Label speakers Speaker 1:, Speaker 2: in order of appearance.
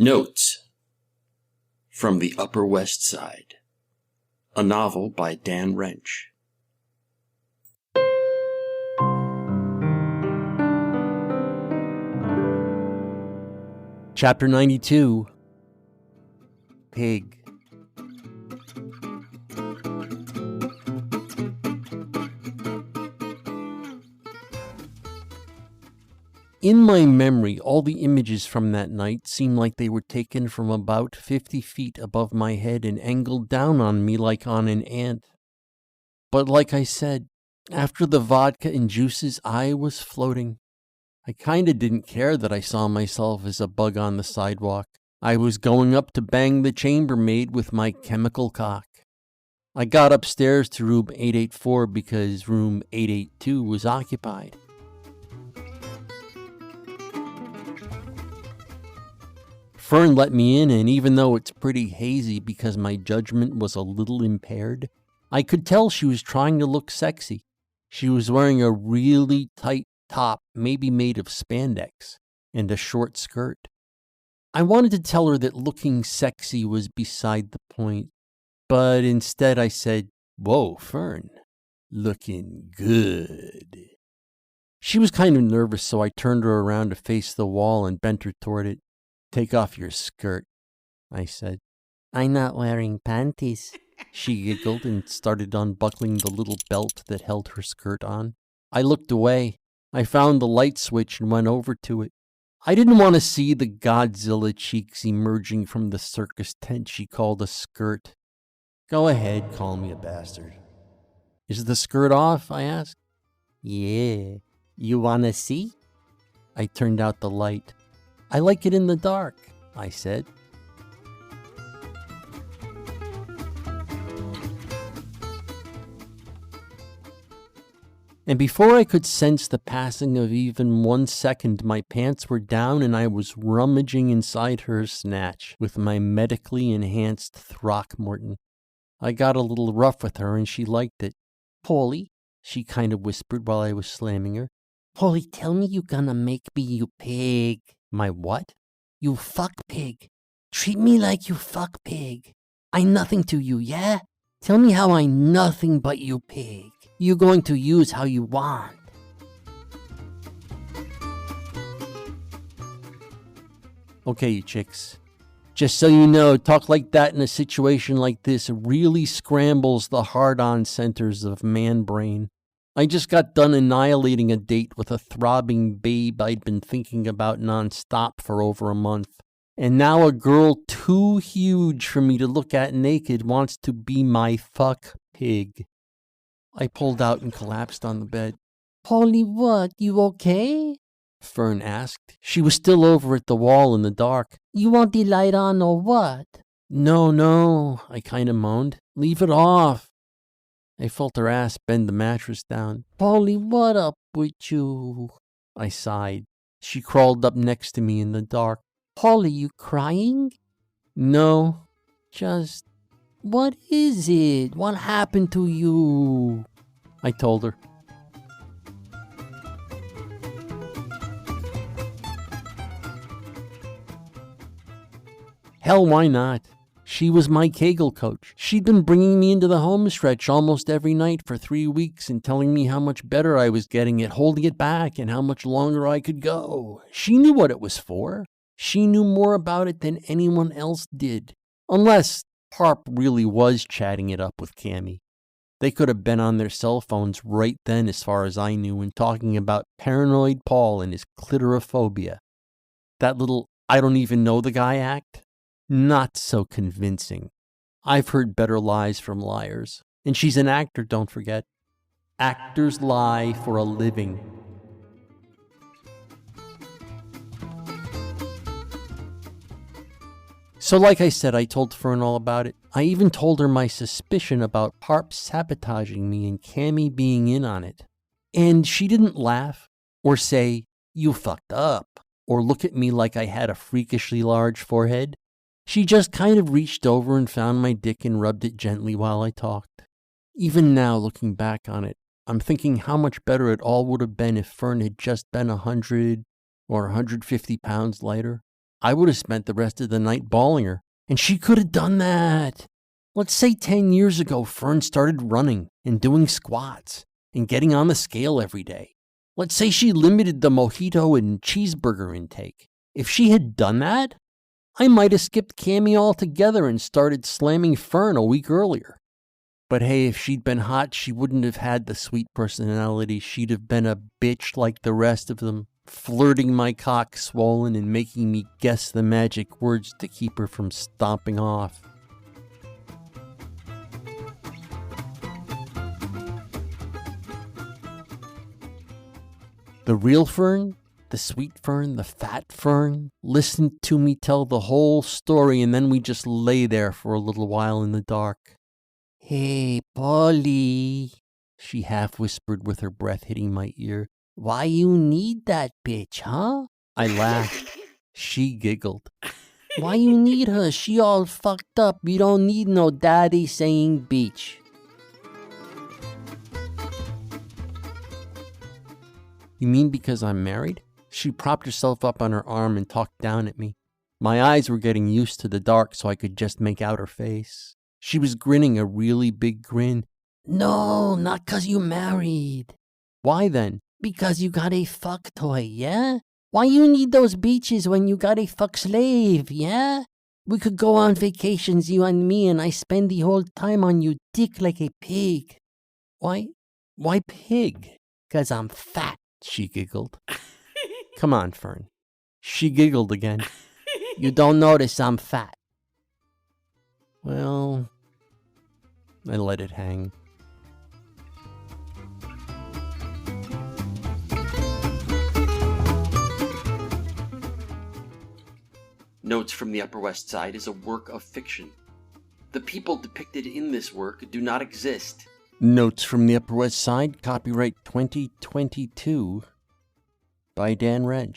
Speaker 1: Notes from the Upper West Side, a novel by Dan Wrench.
Speaker 2: Chapter 92, Pig. In my memory, all the images from that night seem like they were taken from about 50 feet above my head and angled down on me like on an ant. But like I said, after the vodka and juices, I was floating. I kinda didn't care that I saw myself as a bug on the sidewalk. I was going up to bang the chambermaid with my chemical cock. I got upstairs to room 884 because room 882 was occupied. Fern let me in, and even though it's pretty hazy because my judgment was a little impaired, I could tell she was trying to look sexy. She was wearing a really tight top, maybe made of spandex, and a short skirt. I wanted to tell her that looking sexy was beside the point, but instead I said, "Whoa, Fern, looking good." She was kind of nervous, so I turned her around to face the wall and bent her toward it. "Take off your skirt," I said. "I'm not wearing panties." She giggled and started unbuckling the little belt that held her skirt on. I looked away. I found the light switch and went over to it. I didn't want to see the Godzilla cheeks emerging from the circus tent she called a skirt. "Go ahead, call me a bastard." "Is the skirt off?" I asked. "Yeah. You want to see?" I turned out the light. "I like it in the dark," I said. And before I could sense the passing of even 1 second, my pants were down and I was rummaging inside her snatch with my medically enhanced Throckmorton. I got a little rough with her and she liked it. "Polly," she kind of whispered while I was slamming her. "Polly, tell me you gonna make me you pig." "My what?" "You fuck pig. Treat me like you fuck pig. I nothing to you, yeah? Tell me how I nothing but you pig. You going to use how you want." "Okay, you chicks. Just so you know, talk like that in a situation like this really scrambles the hard-on centers of man brain. I just got done annihilating a date with a throbbing babe I'd been thinking about nonstop for over a month. And now a girl too huge for me to look at naked wants to be my fuck pig. I pulled out and collapsed on the bed. "Polly, what? You okay?" Fern asked. She was still over at the wall in the dark. "You want the light on or what?" No, I kind of moaned. "Leave it off." I felt her ass bend the mattress down. "Polly, what up with you?" I sighed. She crawled up next to me in the dark. "Polly, you crying?" "No, just..." "What is it? What happened to you?" I told her. Hell, why not? She was my Kegel coach. She'd been bringing me into the home stretch almost every night for 3 weeks and telling me how much better I was getting at holding it back and how much longer I could go. She knew what it was for. She knew more about it than anyone else did. Unless Parp really was chatting it up with Cammy. They could have been on their cell phones right then as far as I knew and talking about Paranoid Paul and his clitorophobia. That little I don't even know the guy act? Not so convincing. I've heard better lies from liars. And she's an actor, don't forget. Actors lie for a living. So like I said, I told Fern all about it. I even told her my suspicion about Parp sabotaging me and Cammy being in on it. And she didn't laugh or say, "You fucked up," or look at me like I had a freakishly large forehead. She just kind of reached over and found my dick and rubbed it gently while I talked. Even now, looking back on it, I'm thinking how much better it all would have been if Fern had just been 100 or 150 pounds lighter. I would have spent the rest of the night bawling her. And she could have done that. Let's say 10 years ago, Fern started running and doing squats and getting on the scale every day. Let's say she limited the mojito and cheeseburger intake. If she had done that, I might have skipped Cammy altogether and started slamming Fern a week earlier. But hey, if she'd been hot, she wouldn't have had the sweet personality. She'd have been a bitch like the rest of them, flirting my cock swollen and making me guess the magic words to keep her from stomping off. The real Fern, the sweet Fern, the fat Fern, listened to me tell the whole story, and then we just lay there for a little while in the dark. "Hey, Polly," she half whispered with her breath hitting my ear. "Why you need that bitch, huh?" I laughed. She giggled. "Why you need her? She all fucked up. You don't need no daddy saying bitch." "You mean because I'm married?" She propped herself up on her arm and talked down at me. My eyes were getting used to the dark so I could just make out her face. She was grinning a really big grin. "No, not 'cause you married." "Why then?" "Because you got a fuck toy, yeah? Why you need those beaches when you got a fuck slave, yeah? We could go on vacations, you and me, and I spend the whole time on you dick like a pig." Why pig?" "'Cause I'm fat," she giggled. "Come on, Fern." She giggled again. "You don't notice I'm fat." Well, I let it hang.
Speaker 1: Notes from the Upper West Side is a work of fiction. The people depicted in this work do not exist.
Speaker 2: Notes from the Upper West Side, copyright 2022 by Dan Reg.